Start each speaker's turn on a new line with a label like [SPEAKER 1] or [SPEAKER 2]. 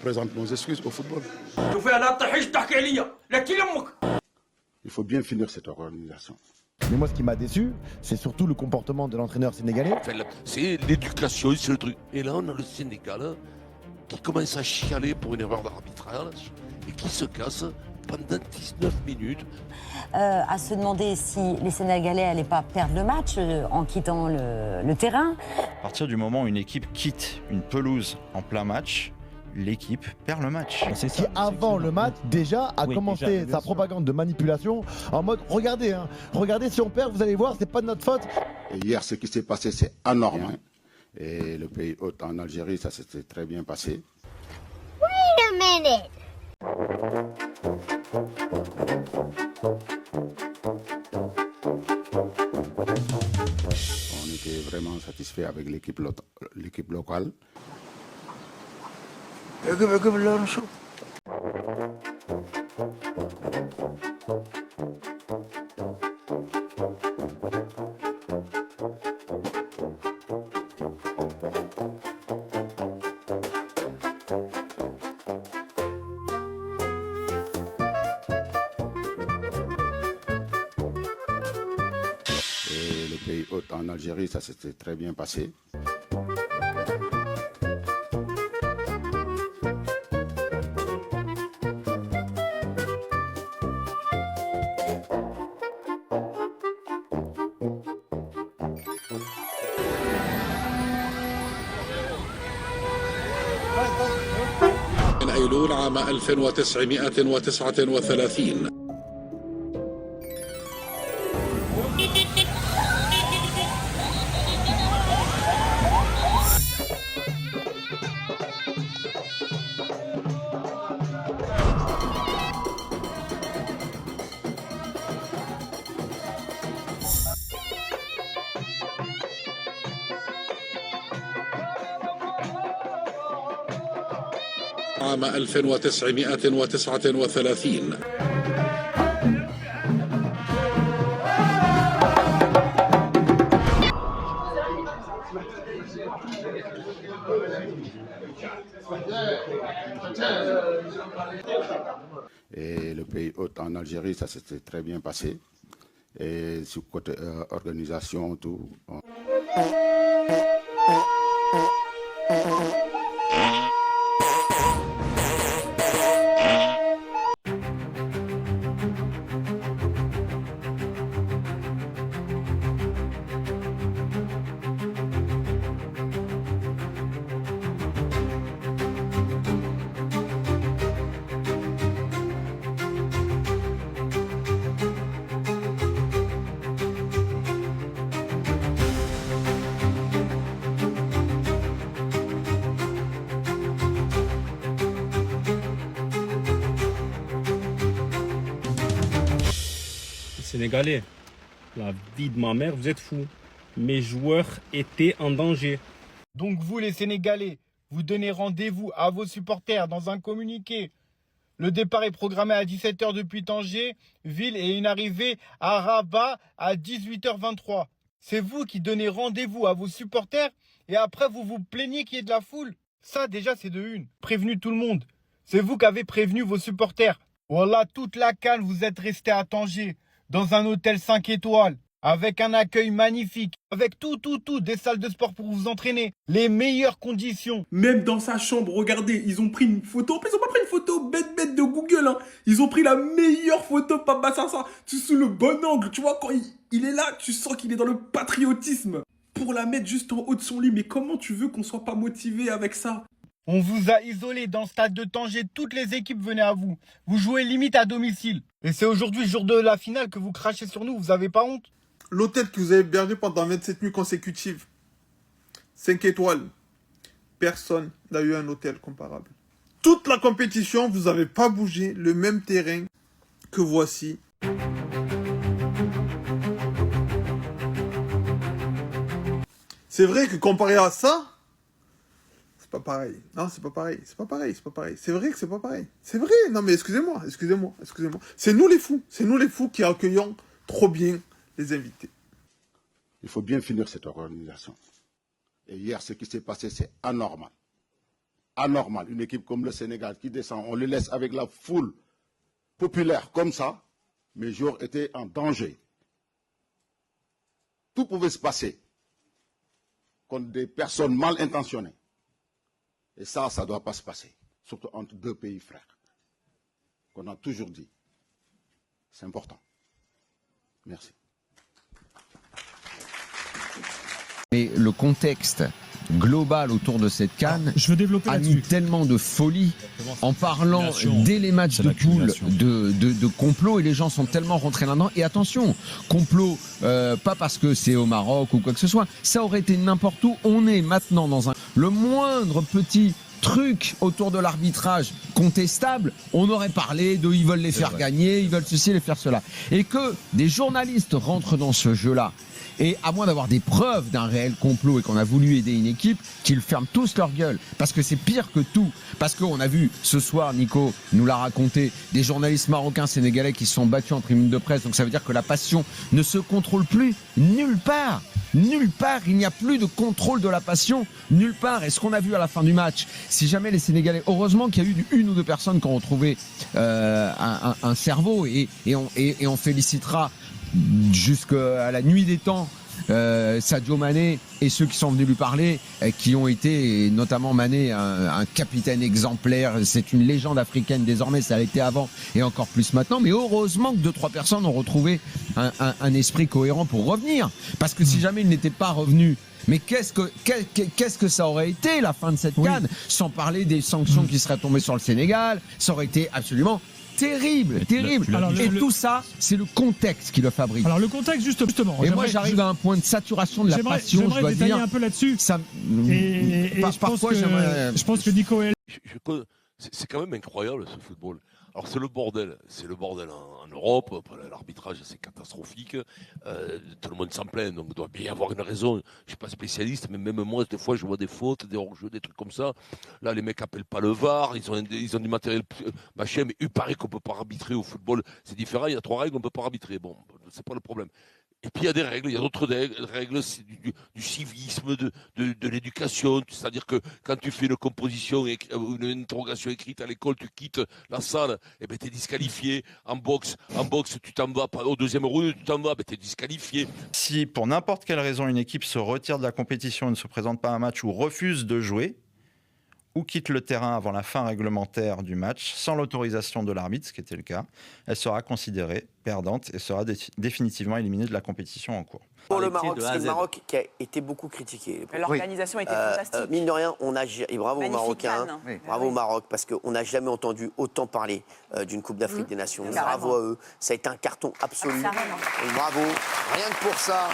[SPEAKER 1] présente nos excuses au football. Il faut bien finir cette organisation.
[SPEAKER 2] Mais moi, ce qui m'a déçu, c'est surtout le comportement de l'entraîneur sénégalais.
[SPEAKER 3] C'est l'éducation, c'est le truc. Et là, on a le Sénégal qui commence à chialer pour une erreur d'arbitrage et qui se casse pendant 19 minutes.
[SPEAKER 4] À se demander si les Sénégalais n'allaient pas perdre le match en quittant le terrain.
[SPEAKER 5] À partir du moment où une équipe quitte une pelouse en plein match, l'équipe perd le match.
[SPEAKER 2] C'est qui, avant le match, déjà a commencé sa propagande de manipulation en mode regardez, regardez, si on perd, vous allez voir, c'est pas de notre faute.
[SPEAKER 1] Et hier, ce qui s'est passé, c'est anormal. Et le pays hôte en Algérie, ça s'était très bien passé.
[SPEAKER 6] Wait a minute.
[SPEAKER 1] On était vraiment satisfait avec l'équipe locale. Et le pays hôte en Algérie, ça s'était très bien passé.
[SPEAKER 7] من أيلول عام 1939. عام 1939.
[SPEAKER 1] Et le pays hôte en Algérie, ça s'était très bien passé. Et sur côté organisation, tout.
[SPEAKER 8] Sénégalais, la vie de ma mère, vous êtes fous. Mes joueurs étaient en danger.
[SPEAKER 9] Donc vous, les Sénégalais, vous donnez rendez-vous à vos supporters dans un communiqué. Le départ est programmé à 17h depuis Tanger, ville, et une arrivée à Rabat à 18h23. C'est vous qui donnez rendez-vous à vos supporters et après vous vous plaignez qu'il y ait de la foule. Ça déjà c'est de une. Prévenu tout le monde. C'est vous qui avez prévenu vos supporters. Voilà, toute la canne, vous êtes restés à Tanger, dans un hôtel 5 étoiles, avec un accueil magnifique, avec tout, des salles de sport pour vous entraîner, les meilleures conditions.
[SPEAKER 10] Même dans sa chambre, regardez, ils ont pris une photo. En plus, ils ont pas pris une photo bête de Google, hein. Ils ont pris la meilleure photo, Papa Sassa. Tu sous le bon angle, tu vois, quand il est là, tu sens qu'il est dans le patriotisme. Pour la mettre juste en haut de son lit, mais comment tu veux qu'on soit pas motivé avec ça?
[SPEAKER 9] On vous a isolé dans le stade de Tanger, toutes les équipes venaient à vous. Vous jouez limite à domicile. Et c'est aujourd'hui, jour de la finale, que vous crachez sur nous, vous avez pas honte?
[SPEAKER 10] L'hôtel que vous avez hébergé pendant 27 nuits consécutives, 5 étoiles, personne n'a eu un hôtel comparable. Toute la compétition, vous n'avez pas bougé, le même terrain que voici. C'est vrai que comparé à ça, c'est pas pareil. Non, c'est pas pareil. C'est pas pareil. C'est vrai que c'est pas pareil. C'est vrai. Non, mais excusez-moi. C'est nous les fous. C'est nous les fous qui accueillons trop bien les invités.
[SPEAKER 1] Il faut bien finir cette organisation. Et hier, ce qui s'est passé, c'est anormal. anormal. Une équipe comme le Sénégal qui descend, on le laisse avec la foule populaire comme ça. Mes joueurs étaient en danger. Tout pouvait se passer contre des personnes mal intentionnées. Et ça ne doit pas se passer. Surtout entre deux pays frères. Qu'on a toujours dit. C'est important. Merci.
[SPEAKER 11] Mais le contexte global autour de cette CAN a mis tellement de folie en parlant dès les matchs de poule de complot, et les gens sont tellement rentrés là-dedans. Et attention, complot, pas parce que c'est au Maroc ou quoi que ce soit, ça aurait été n'importe où. On est maintenant dans le moindre petit truc autour de l'arbitrage contestable, on aurait parlé de ils veulent les faire gagner, ils veulent ceci, les faire cela. Et que des journalistes rentrent dans ce jeu-là, et à moins d'avoir des preuves d'un réel complot et qu'on a voulu aider une équipe, qu'ils ferment tous leur gueule. Parce que c'est pire que tout. Parce qu'on a vu ce soir, Nico nous l'a raconté, des journalistes marocains, sénégalais qui se sont battus en tribune de presse. Donc ça veut dire que la passion ne se contrôle plus nulle part. Nulle part, il n'y a plus de contrôle de la passion, nulle part. Et ce qu'on a vu à la fin du match, si jamais les Sénégalais, heureusement qu'il y a eu une ou deux personnes qui ont retrouvé un cerveau, et on félicitera jusqu'à la nuit des temps Sadio Mané et ceux qui sont venus lui parler, qui ont été, et notamment Mané, un capitaine exemplaire. C'est une légende africaine désormais, ça a été avant et encore plus maintenant. Mais heureusement que 2-3 personnes ont retrouvé un esprit cohérent pour revenir, parce que si jamais il n'était pas revenu, mais qu'est-ce que ça aurait été la fin de cette CAN, sans parler des sanctions qui seraient tombées sur le Sénégal. Ça aurait été absolument terrible. Alors, tout ça, c'est le contexte qui le fabrique.
[SPEAKER 12] Alors le contexte, justement.
[SPEAKER 11] Et moi, j'arrive à un point de saturation de la passion, je dois
[SPEAKER 12] détailler
[SPEAKER 11] dire.
[SPEAKER 12] un peu là-dessus.
[SPEAKER 11] Et
[SPEAKER 12] je pense que Nico est...
[SPEAKER 3] C'est quand même incroyable ce football. Alors c'est le bordel en Europe, l'arbitrage c'est catastrophique, tout le monde s'en plaint, donc il doit bien y avoir une raison. Je suis pas spécialiste, mais même moi des fois je vois des fautes, des hors-jeux, des trucs comme ça. Là les mecs appellent pas le VAR, ils ont du matériel machin, mais il paraît qu'on peut pas arbitrer au football, c'est différent, il y a 3 règles, on peut pas arbitrer, bon, c'est pas le problème. Et puis il y a des règles, il y a d'autres règles, c'est du civisme, de l'éducation. C'est-à-dire que quand tu fais une composition, une interrogation écrite à l'école, tu quittes la salle, et ben t'es disqualifié. En boxe, tu t'en vas au deuxième round, tu t'en vas, ben t'es disqualifié.
[SPEAKER 5] Si pour n'importe quelle raison une équipe se retire de la compétition et ne se présente pas à un match ou refuse de jouer, ou quitte le terrain avant la fin réglementaire du match, sans l'autorisation de l'arbitre, ce qui était le cas, elle sera considérée perdante et sera définitivement éliminée de la compétition en cours.
[SPEAKER 13] Pour le Maroc, c'est le Maroc qui a été beaucoup critiqué.
[SPEAKER 14] L'organisation était fantastique.
[SPEAKER 13] Mine de rien, et bravo aux Marocains, bravo au Maroc, parce qu'on n'a jamais entendu autant parler d'une Coupe d'Afrique des Nations. Bravo à eux, ça a été un carton absolu. Bravo, rien que pour ça.